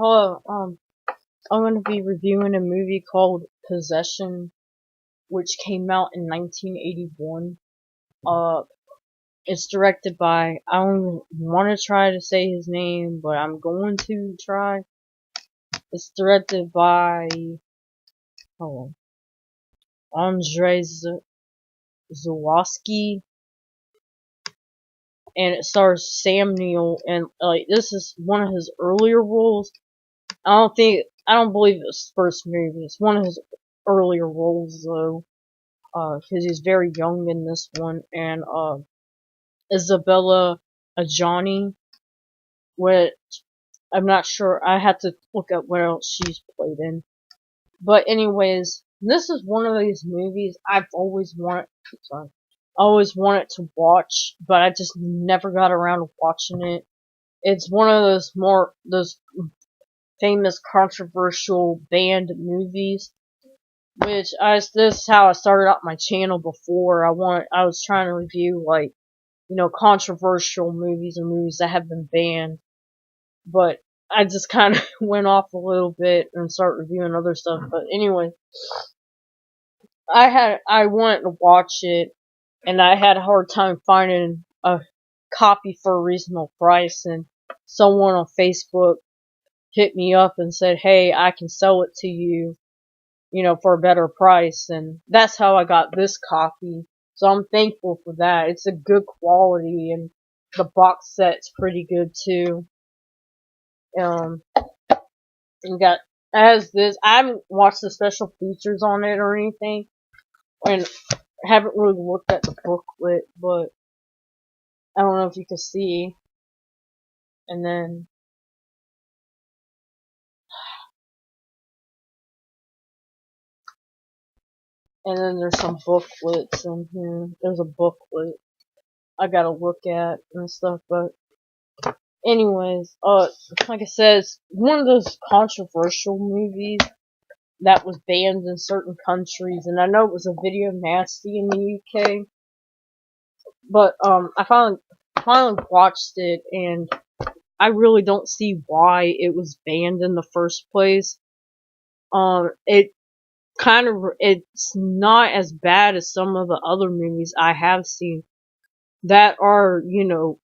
Hello, I'm gonna be reviewing a movie called Possession, which came out in 1981. Uh, it's directed by, I don't want to try to say his name, but I'm going to try. It's directed by, hold on, Andrzej Zawadzki, and it stars Sam Neill, and, this is one of his earlier roles. I don't believe it's his first movie. It's one of his earlier roles, though. Because he's very young in this one, and Isabella Adjani, which I'm not sure. I had to look up what else she's played in. But anyways, this is one of these movies I've always wanted. Sorry, always wanted to watch, but I just never got around to watching it. It's one of those famous controversial banned movies. This is how I started out my channel before. I was trying to review, like, controversial movies or movies that have been banned. But I just kind of went off a little bit and started reviewing other stuff. But anyway, I wanted to watch it, and I had a hard time finding a copy for a reasonable price, and someone on Facebook hit me up and said, "Hey, I can sell it to you, for a better price," and that's how I got this copy. So I'm thankful for that. It's a good quality, and the box set's pretty good too. Um, and got as this. I haven't watched the special features on it or anything, and haven't really looked at the booklet, but I don't know if you can see. And then there's some booklets in here. There's a booklet I gotta look at and stuff, but anyways, like I said, it's one of those controversial movies that was banned in certain countries, and I know it was a video nasty in the UK, but I finally watched it, and I really don't see why it was banned in the first place. It's not as bad as some of the other movies I have seen that are,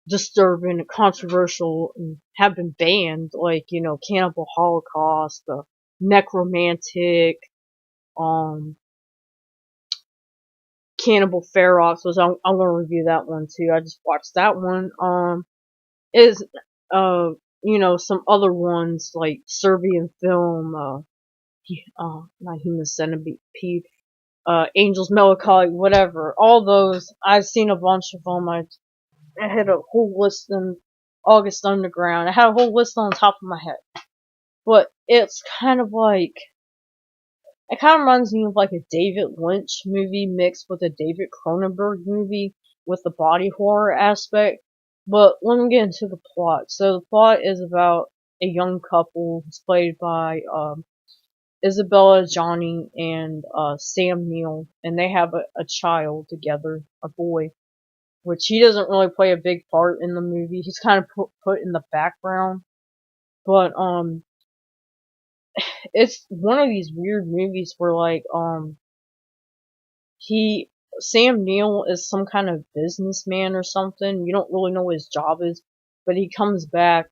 disturbing and controversial and have been banned, like, Cannibal Holocaust, the Necromantic, um, Cannibal Ferox, which I'm gonna review that one too. I just watched that one. Is, some other ones like Serbian Film, not Human Centipede, Angel's Melancholy, whatever. All those, I've seen a bunch of them. I had a whole list in August Underground. I had a whole list on top of my head. But it's kind of like, it kind of reminds me of like a David Lynch movie mixed with a David Cronenberg movie with the body horror aspect. But let me get into the plot. So the plot is about a young couple who's played by Isabella Johnny and Sam Neill, and they have a child together, a boy, which he doesn't really play a big part in the movie. He's kind of put in the background, but it's one of these weird movies where, like, he Sam Neill is some kind of businessman or something. You don't really know what his job is, but he comes back,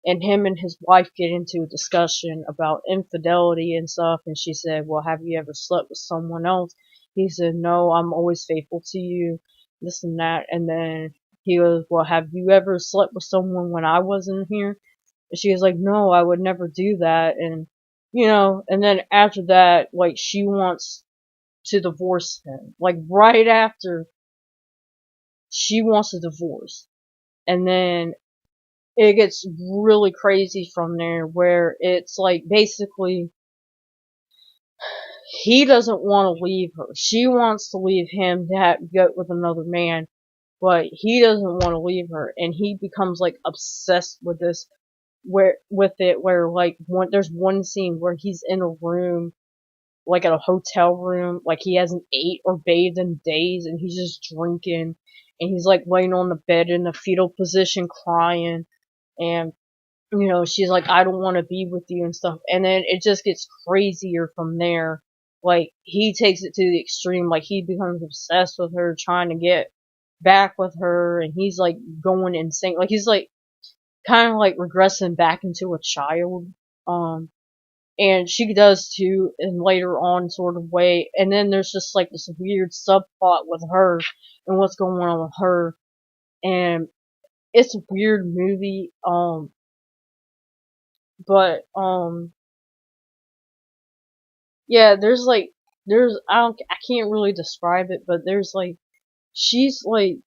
and him and his wife get into a discussion about infidelity and stuff, and she said, "Well, have you ever slept with someone else?" He said, "No, I'm always faithful to you," this and that, and then he goes, "Well, have you ever slept with someone when I wasn't here?" And she was like, "No, I would never do that," and, and then after that, like, she wants to divorce him, like, right after she wants a divorce, and then it gets really crazy from there, where it's like, basically, he doesn't want to leave her. She wants to leave him to go with another man, but he doesn't want to leave her, and he becomes, like, obsessed with this, where, like, there's one scene where he's in a room, like at a hotel room, like he hasn't ate or bathed in days, and he's just drinking, and he's like laying on the bed in a fetal position crying, and she's like, I don't want to be with you and stuff. And then it just gets crazier from there. Like, he takes it to the extreme. Like, he becomes obsessed with her, trying to get back with her, and he's like going insane. Like, he's like kind of like regressing back into a child. Um, and she does too, in later on sort of way. And then there's just like this weird subplot with her and what's going on with her. And it's a weird movie. But yeah, I can't really describe it, but there's like, she's like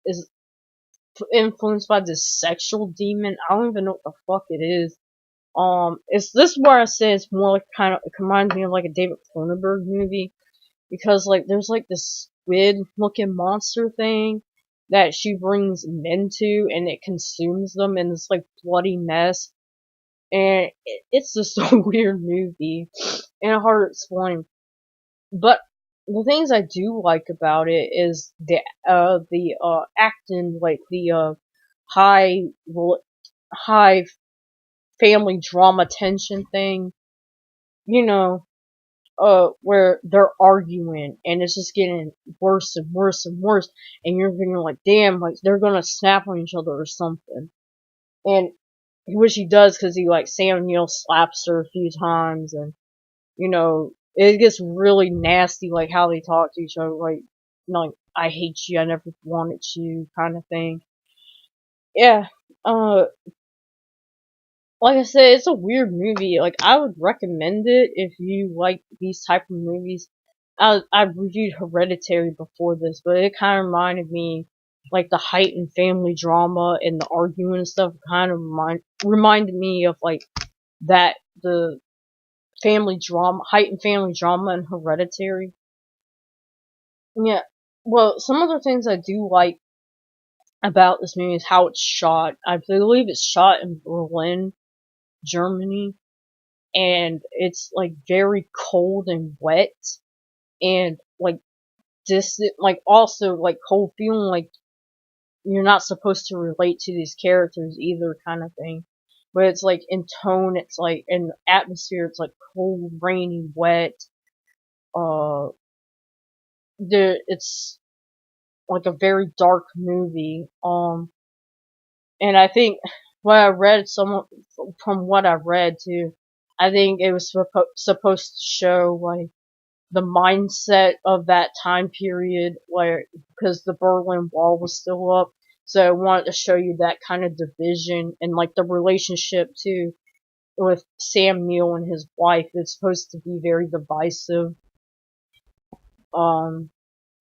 is influenced by this sexual demon. I don't even know what the fuck it is. It's this where I say it's more like kind of, it reminds me of like a David Cronenberg movie, because like there's like this squid looking monster thing that she brings men to, and it consumes them in this like bloody mess. And it's just a weird movie and hard to explain. But the things I do like about it is the acting, like the high high family drama tension thing, you know, where they're arguing and it's just getting worse and worse and worse, and you're thinking like, damn, like they're gonna snap on each other or something. And which he does, because he like, Sam Neill slaps her a few times, and it gets really nasty, like how they talk to each other, like, I hate you, I never wanted you, kind of thing. Yeah, uh, like I said, it's a weird movie. Like, I would recommend it if you like these type of movies. I reviewed Hereditary before this, but it kind of reminded me, like, the heightened family drama and the arguing and stuff kind of reminded me of, like, that, the heightened family drama in Hereditary. Yeah. Well, some other things I do like about this movie is how it's shot. I believe it's shot in Berlin, Germany, and it's like very cold and wet, and like distant, like also like cold, feeling like you're not supposed to relate to these characters either, kind of thing. But it's like in tone, it's like in atmosphere, it's like cold, rainy, wet. Uh, it's like a very dark movie. And I think what I read, from what I read too, I think it was supposed to show like the mindset of that time period, where, because the Berlin Wall was still up, so I wanted to show you that kind of division and like the relationship too with Sam Neill and his wife. It's supposed to be very divisive. Um,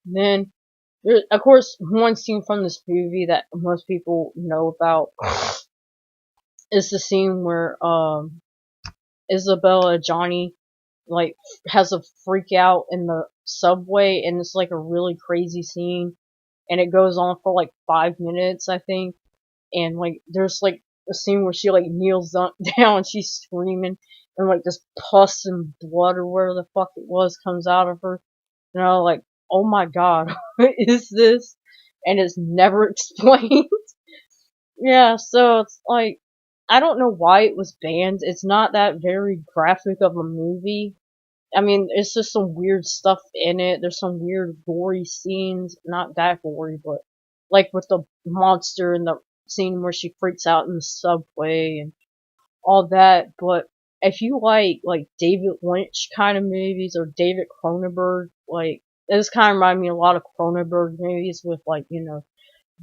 then of course, one scene from this movie that most people know about is the scene where Isabella Johnny like has a freak out in the subway, and it's like a really crazy scene, and it goes on for like 5 minutes, I think. And like there's like a scene where she like kneels down and she's screaming, and like this pus and blood or whatever the fuck it was comes out of her. Like, oh my god, what is this? And it's never explained. Yeah, so it's like, I don't know why it was banned. It's not that very graphic of a movie. I mean, it's just some weird stuff in it. There's some weird gory scenes. Not that gory, but like with the monster and the scene where she freaks out in the subway and all that. But if you like David Lynch kind of movies, or David Cronenberg, like, this kind of remind me a lot of Cronenberg movies with like,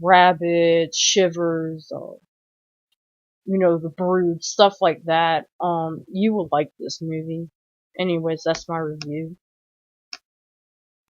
Rabbids, Shivers, The Brood, stuff like that. You will like this movie. Anyways, that's my review.